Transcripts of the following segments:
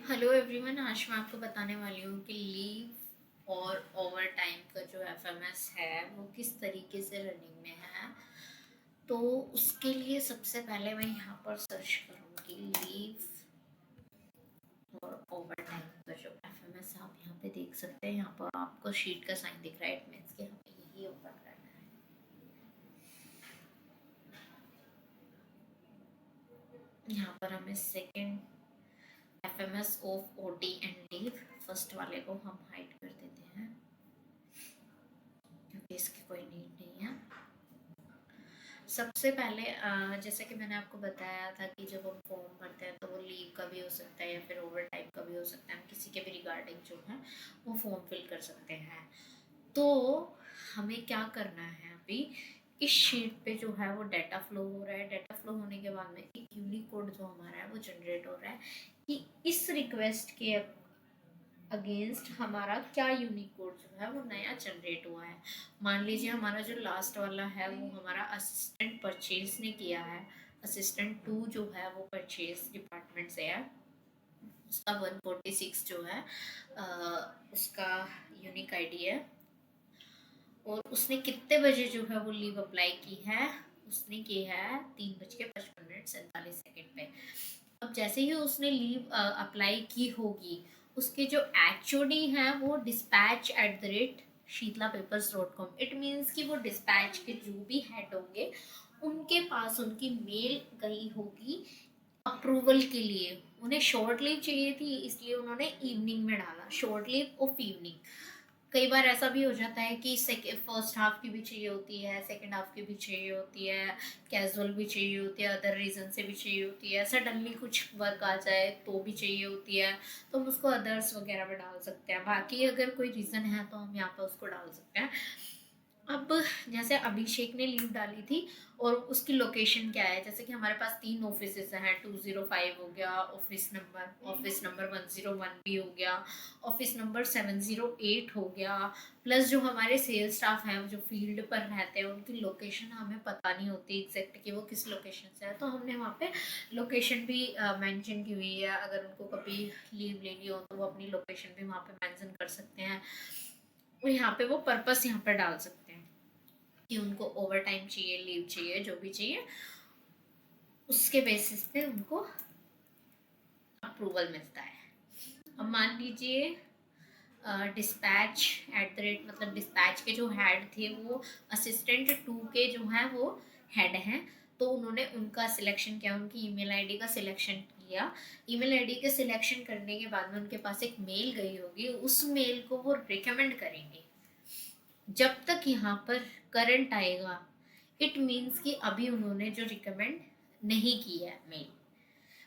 Hello everyone, आज मैं आपको बताने वाली हूँ कि लीव और ओवर टाइम का जो एफएमएस है वो किस तरीके से रनिंग में है। तो उसके लिए सबसे पहले मैं यहाँ पर सर्च करूँगी लीव और ओवर टाइम का जो एफएमएस आप यहाँ पे देख सकते हैं। यहाँ पर आपको शीट का साइन दिख रहा है, इट मीन्स कि हमें यही ओपन करना है। यहाँ पर हमें second FMS of OT and leave first वाले को हम हाइड कर देते हैं क्योंकि इसकी कोई नीड नहीं है। सबसे पहले जैसे कि मैंने आपको बताया था कि जब हम फॉर्म भरते हैं तो वो लीव का भी हो सकता है या फिर ओवर टाइम का भी हो सकता है। हम किसी के भी रिगार्डिंग जो है वो फॉर्म फिल कर सकते हैं। तो हमें क्या करना है, अभी इस शीट पे जो है वो डाटा फ्लो हो रहा है। डाटा फ्लो होने के बाद में एक यूनिकोड जो हमारा है वो जनरेट हो रहा है कि इस रिक्वेस्ट के अगेंस्ट हमारा क्या यूनिकोड जो है वो नया जनरेट हुआ है। मान लीजिए हमारा जो लास्ट वाला है वो हमारा असिस्टेंट परचेज ने किया है। असिस्टेंट 2 जो है वो परचेज डिपार्टमेंट से है। उसका 146 जो है उसका यूनिक आईडी है। और उसने कितने बजे जो है वो लीव अप्लाई की है, उसने की है 3:55 पे। अब जैसे ही उसने लीव अप्लाई की होगी, उसके जो एचओडी हैं वो dispatch@sheetlapeoples.com, इट मीन्स कि वो डिस्पैच के जो भी हेड होंगे उनके पास उनकी मेल गई होगी अप्रूवल के लिए। उन्हें शॉर्ट लीव चाहिए थी, इसलिए उन्होंने इवनिंग में डाला, शॉर्ट लीव ऑफ इवनिंग। कई बार ऐसा भी हो जाता है कि फर्स्ट हाफ की भी चाहिए होती है, सेकंड हाफ की भी चाहिए होती है, कैजुअल भी चाहिए होती है, अदर रीज़न से भी चाहिए होती है, सडनली कुछ वर्क आ जाए तो भी चाहिए होती है। तो हम उसको अदर्स वगैरह में डाल सकते हैं। बाकी अगर कोई रीज़न है तो हम यहाँ पर उसको डाल सकते हैं। अब जैसे अभिषेक ने लीव डाली थी और उसकी लोकेशन क्या है, जैसे कि हमारे पास 3 ऑफिसेज हैं। 205 हो गया ऑफिस नंबर 101 भी हो गया, ऑफिस नंबर 708 हो गया। प्लस जो हमारे सेल्स स्टाफ हैं जो फील्ड पर रहते हैं उनकी लोकेशन हमें पता नहीं होती एग्जैक्ट कि वो किस लोकेशन से है, तो हमने वहाँ पे लोकेशन भी मेंशन की हुई है। अगर उनको कभी लीव लेनी हो तो वो अपनी लोकेशन भी वहाँ पे मेंशन कर सकते हैं। और यहाँ पे वो पर्पस यहाँ पर डाल सकते हैं कि उनको ओवर टाइम चाहिए, लीव चाहिए, जो भी चाहिए, उसके बेसिस पे उनको अप्रूवल मिलता है। अब मान लीजिए डिस्पैच एट द रेट, मतलब डिस्पैच के जो हेड थे वो असिस्टेंट 2 के जो हैं वो हेड हैं। तो उन्होंने उनका सिलेक्शन किया, उनकी ईमेल आईडी का सिलेक्शन किया। ईमेल आईडी के सिलेक्शन करने के बाद में उनके पास एक मेल गई होगी, उस मेल को वो रिकमेंड करेंगे। जब तक यहाँ पर करंट आएगा, इट मीन्स कि अभी उन्होंने जो रिकमेंड नहीं की है मेल,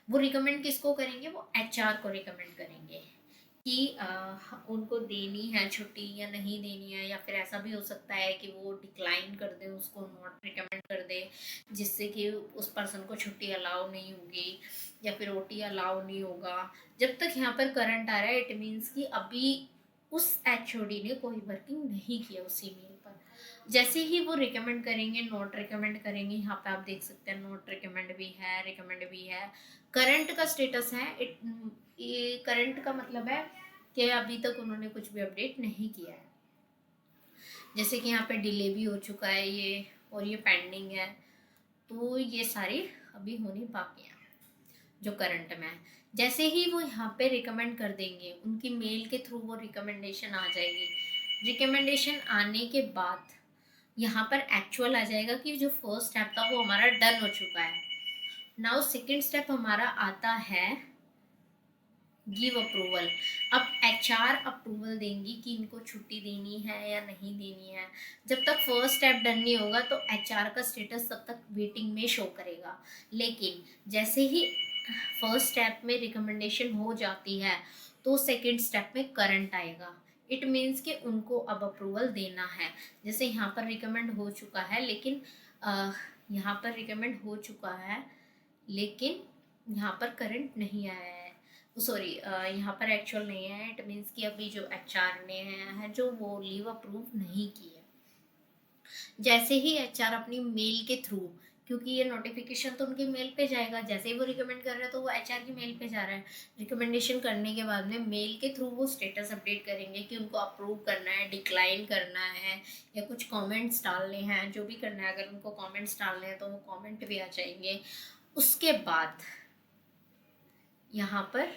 वो रिकमेंड किसको करेंगे, वो एचआर को रिकमेंड करेंगे कि उनको देनी है छुट्टी या नहीं देनी है। या फिर ऐसा भी हो सकता है कि वो डिक्लाइन कर दे, उसको नॉट रिकमेंड कर दे, जिससे कि उस पर्सन को छुट्टी अलाउ नहीं होगी या फिर ओटी अलाउ नहीं होगा। जब तक यहाँ पर करंट आ रहा है, इट मीन्स कि अभी उस एचओडी ने कोई वर्किंग नहीं किया उस ईमेल पर। जैसे ही वो रिकमेंड करेंगे, नोट रिकमेंड करेंगे, यहाँ पे आप देख सकते हैं नोट रिकमेंड भी है, रिकमेंड भी है। करंट का स्टेटस है, ये करंट का मतलब है कि अभी तक उन्होंने कुछ भी अपडेट नहीं किया है। जैसे कि यहाँ पे डिले भी हो चुका है ये, और ये पेंडिंग है। तो ये सारी अभी होनी बाकी है जो करंट में है। जैसे ही वो यहाँ पे रिकमेंड कर देंगे, उनकी मेल के थ्रू वो रिकमेंडेशन आ जाएगी। रिकमेंडेशन आने के बाद यहाँ पर एक्चुअल आ जाएगा कि जो फर्स्ट स्टेप था वो हमारा डन हो चुका है। नाउ सेकेंड स्टेप हमारा आता है गिव अप्रूवल। अब एचआर अप्रूवल देंगी कि इनको छुट्टी देनी है या नहीं देनी है। जब तक फर्स्ट स्टेप डन नहीं होगा तो एचआर का स्टेटस तब तक वेटिंग में शो करेगा। लेकिन जैसे ही फर्स्ट स्टेप में रिकमेंडेशन हो जाती है तो सेकेंड स्टेप में करंट आएगा। इट मीन्स कि उनको अब अप्रूवल देना है। जैसे यहाँ पर रिकमेंड हो चुका है, लेकिन यहाँ पर रिकमेंड हो चुका है लेकिन यहाँ पर करंट नहीं आया है, सॉरी यहाँ पर एक्चुअल नहीं है। इट मीन्स कि अभी जो एचआर ने है जो वो लीव अप्रूव नहीं की है। जैसे ही एचआर अपनी मेल के थ्रू, क्योंकि ये नोटिफिकेशन तो उनके मेल पे जाएगा। जैसे ही वो रिकमेंड कर रहे हैं तो वो एचआर की मेल पे जा रहा है। रिकमेंडेशन करने के बाद में मेल के थ्रू वो स्टेटस अपडेट करेंगे कि उनको अप्रूव करना है, डिक्लाइन करना है, या कुछ कमेंट्स डालने हैं, जो भी करना है। अगर उनको कमेंट्स डालने हैं तो वो कमेंट भी आ जाएंगे। उसके बाद यहाँ पर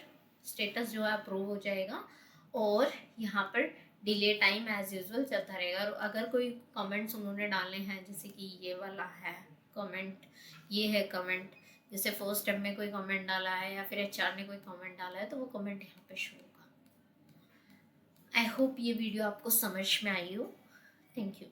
स्टेटस जो है अप्रूव हो जाएगा, और यहाँ पर डिले टाइम एज यूजुअल चलता रहेगा। और अगर कोई कमेंट्स उन्होंने डाले हैं, जैसे कि ये वाला है कमेंट, ये है कमेंट, जैसे फर्स्ट स्टेप में कोई कमेंट डाला है या फिर एचआर ने कोई कमेंट डाला है, तो वो कमेंट यहाँ पे शो होगा। आई होप ये वीडियो आपको समझ में आई हो। Thank you.